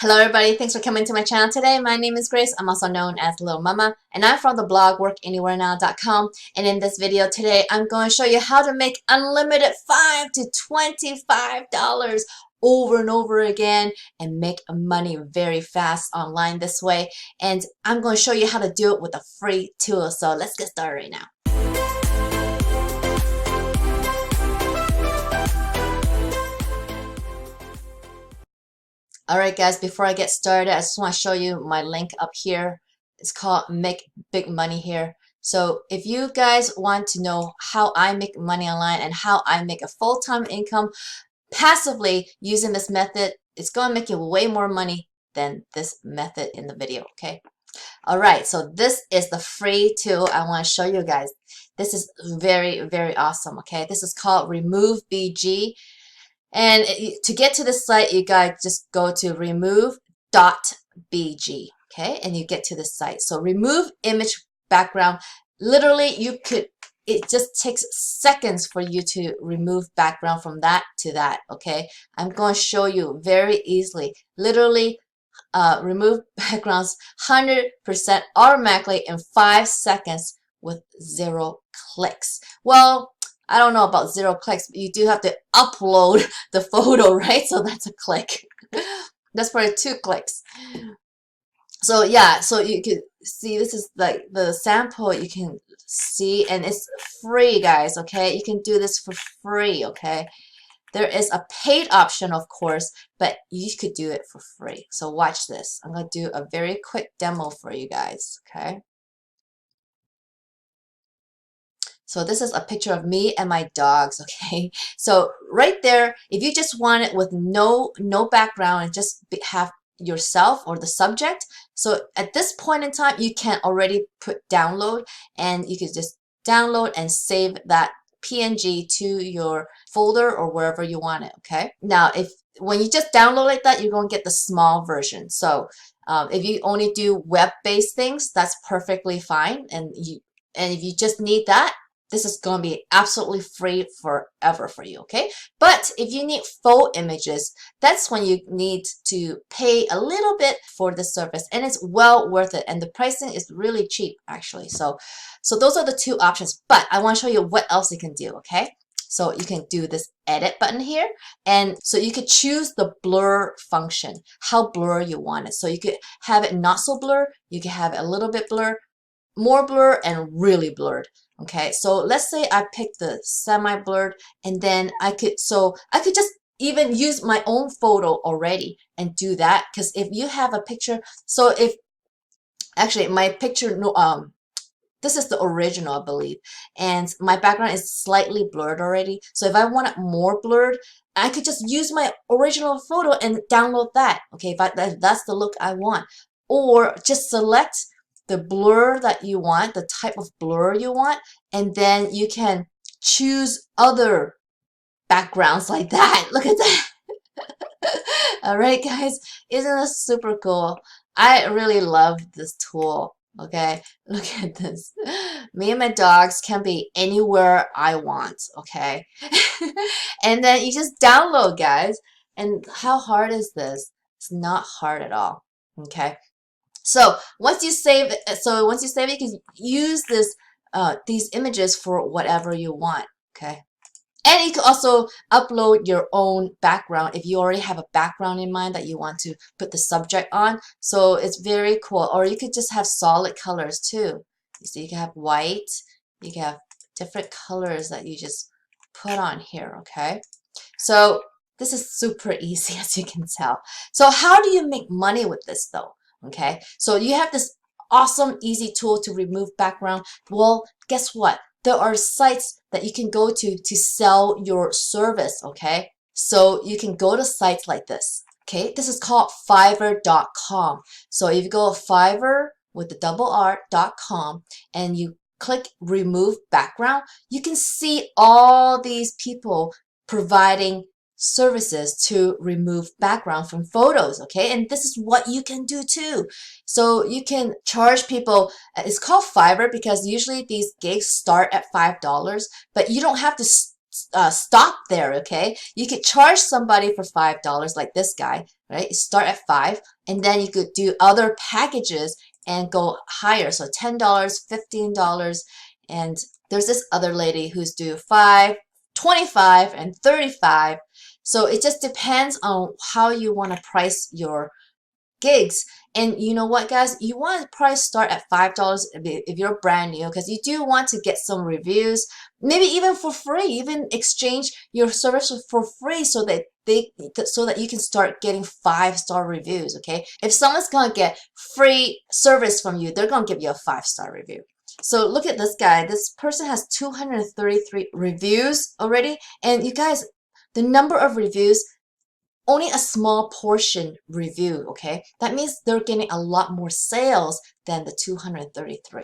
Hello everybody, thanks for coming to my channel today. My name is Grace. I'm also known as Littlemama, and I'm from the blog workanywherenow.com. And in this video today, I'm going to show you how to make unlimited $5 to $25 over and over again and make money very fast online this way. And I'm going to show you how to do it with a free tool. So let's get started right now. Alright guys, before I get started, I just want to show you my link up here. It's called Make Big Money here. So if you guys want to know how I make money online and how I make a full-time income passively using this method, it's going to make you way more money than this method in the video, okay? Alright, so this is the free tool I want to show you guys. This is very, very awesome, okay? This is called Remove.bg. And to get to this site, you guys just go to Remove.bg, okay? And you get to this site. So remove image background. Literally, it just takes seconds for you to remove background from that to that, okay? I'm going to show you very easily. Literally, remove backgrounds 100% automatically in 5 seconds with 0 clicks. Well, I don't know about 0 clicks, but you do have to upload the photo, right? So that's a click. That's probably 2 clicks. So yeah, so you can see this is like the sample you can see, and it's free, guys, okay? You can do this for free, okay? There is a paid option, of course, but you could do it for free. So watch this. I'm going to do a very quick demo for you guys, okay? So this is a picture of me and my dogs, okay? So right there, if you just want it with no background and just have yourself or the subject. So at this point in time, you can already put download, and you can just download and save that PNG to your folder or wherever you want it, okay? Now, when you just download like that, you're going to get the small version. So if you only do web-based things, that's perfectly fine. And if you just need that, this is going to be absolutely free forever for you, okay? But if you need full images, that's when you need to pay a little bit for the service, and it's well worth it. And the pricing is really cheap, actually. So those are the 2 options. But I want to show you what else you can do, okay? So you can do this edit button here, and so you could choose the blur function, how blur you want it. So you could have it not so blur, you can have it a little bit blur, more blur, and really blurred. Okay, so let's say I picked the semi-blurred, and then I could just even use my own photo already and do that. Because if you have a picture, so if actually my picture, this is the original, I believe, and my background is slightly blurred already. So if I want it more blurred, I could just use my original photo and download that. Okay, if that's the look I want, or just select the blur that you want, the type of blur you want, and then you can choose other backgrounds like that. Look at that. All right, guys, isn't this super cool? I really love this tool. Okay, look at this. Me and my dogs can be anywhere I want, okay? And then you just download, guys. And how hard is this? It's not hard at all, okay? So once you save it, you can use these images for whatever you want, okay? And you can also upload your own background if you already have a background in mind that you want to put the subject on. So it's very cool. Or you could just have solid colors too. So you can have white, you can have different colors that you just put on here, okay? So this is super easy, as you can tell. So how do you make money with this though? Okay, so you have this awesome, easy tool to remove background. Well, guess what? There are sites that you can go to sell your service, okay? So you can go to sites like this, okay? This is called Fiverr.com. So if you go to Fiverr with the .com and you click remove background, you can see all these people providing services to remove background from photos, okay? And this is what you can do too. So you can charge people. It's called Fiverr because usually these gigs start at $5, but you don't have to stop there, okay? You could charge somebody for $5 like this guy, right? You start at 5, and then you could do other packages and go higher. So $10, $15, and there's this other lady who's do 5, 25, and 35. So it just depends on how you want to price your gigs. And you know what, guys, you want to probably start at $5 if you're brand new, because you do want to get some reviews, maybe even for free, even exchange your service for free so that you can start getting 5-star reviews. Okay, if someone's gonna get free service from you, they're gonna give you a 5-star review. So look at this guy. This person has 233 reviews already, and you guys, the number of reviews, only a small portion review, okay? That means they're getting a lot more sales than the 233.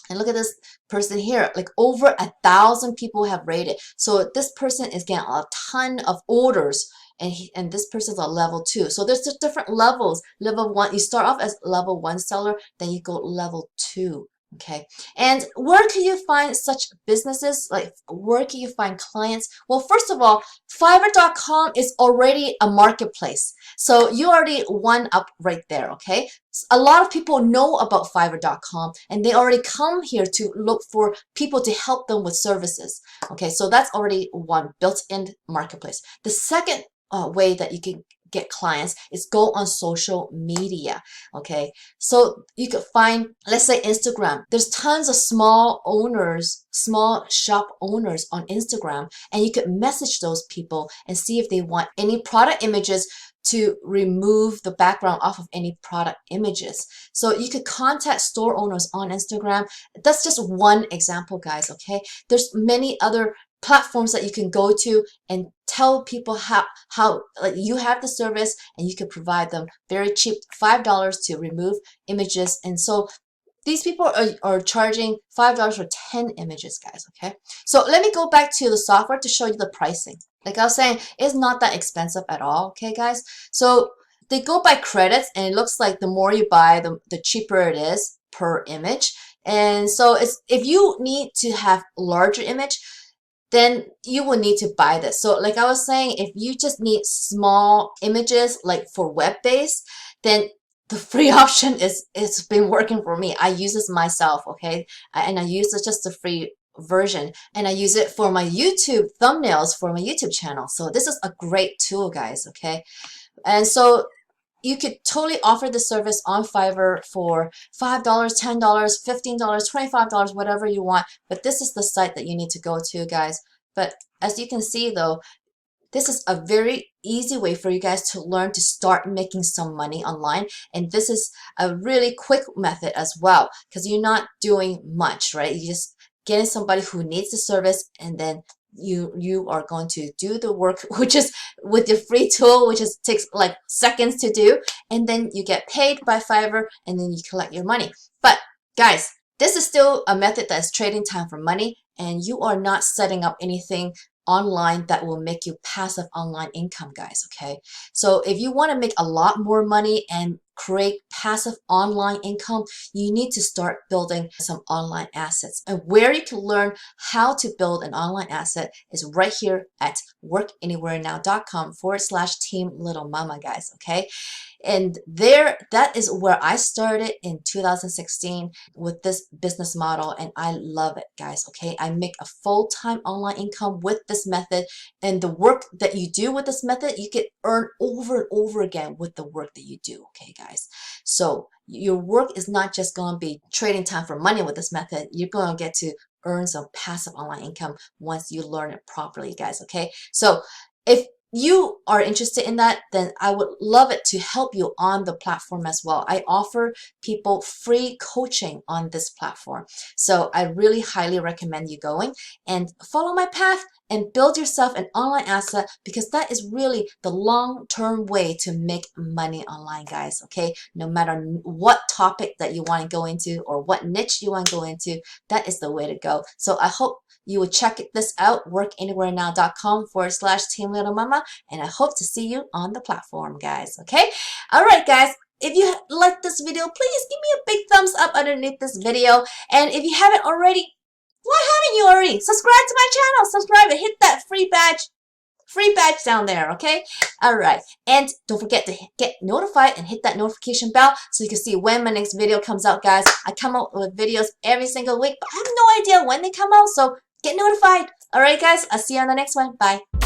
And look at this person here, like over 1,000 people have rated. So this person is getting a ton of orders, and this person's a level 2. So there's just different levels. Level 1, you start off as level 1 seller, then you go level 2. Okay, and where can you find such businesses? Like, where can you find clients? Well, first of all, Fiverr.com is already a marketplace. So you already one up right there, okay? A lot of people know about Fiverr.com, and they already come here to look for people to help them with services. Okay, so that's already one built-in marketplace. The second way that you can get clients is go on social media. Okay, so you could find, let's say, Instagram. There's tons of small owners, small shop owners on Instagram, and you could message those people and see if they want any product images to remove the background off of any product images. So you could contact store owners on Instagram. That's just one example, guys. Okay, there's many other platforms that you can go to and tell people how like you have the service, and you can provide them very cheap, $5 to remove images. And so these people are charging $5 for 10 images, guys. Okay, so let me go back to the software to show you the pricing. Like I was saying, it's not that expensive at all. Okay, guys, so they go by credits, and it looks like the more you buy, the cheaper it is per image. And so it's, if you need to have larger image, then you will need to buy this. So like I was saying, if you just need small images, like for web-based, then the free option it's been working for me. I use this myself, okay? And I use it just the free version, and I use it for my YouTube thumbnails for my YouTube channel. So this is a great tool, guys, okay? And so you could totally offer the service on Fiverr for $5, $10, $15, $25, whatever you want. But this is the site that you need to go to, guys. But as you can see, though, this is a very easy way for you guys to learn to start making some money online. And this is a really quick method as well, because you're not doing much, right? You're just getting somebody who needs the service, and then you are going to do the work, which is with your free tool, which is takes like seconds to do, and then you get paid by Fiverr, and then you collect your money. But guys, this is still a method that is trading time for money, and you are not setting up anything online that will make you passive online income, guys. Okay, so if you want to make a lot more money and create passive online income, you need to start building some online assets. And where you can learn how to build an online asset is right here at workanywherenow.com/team Littlemama, guys. Okay, and there, that is where I started in 2016 with this business model, and I love it, guys. Okay, I make a full-time online income with this method, and the work that you do with this method, you can earn over and over again with the work that you do. Okay, guys, so your work is not just going to be trading time for money with this method. You're going to get to earn some passive online income once you learn it properly, guys. Okay, so if you are interested in that, then I would love it to help you on the platform as well. I offer people free coaching on this platform. So I really highly recommend you going and follow my path and build yourself an online asset, because that is really the long-term way to make money online, guys. Okay, no matter what topic that you want to go into or what niche you want to go into, that is the way to go. So I hope you will check this out, workanywherenow.com/team Littlemama, and I hope to see you on the platform, guys. Okay, all right, guys, if you like this video, please give me a big thumbs up underneath this video. And if you haven't already, why haven't you already? Subscribe to my channel, subscribe and hit that free badge free badge down there, okay? All right. And don't forget to get notified and hit that notification bell so you can see when my next video comes out, guys. I come out with videos every single week, but I have no idea when they come out, so get notified. All right, guys. I'll see you on the next one. Bye.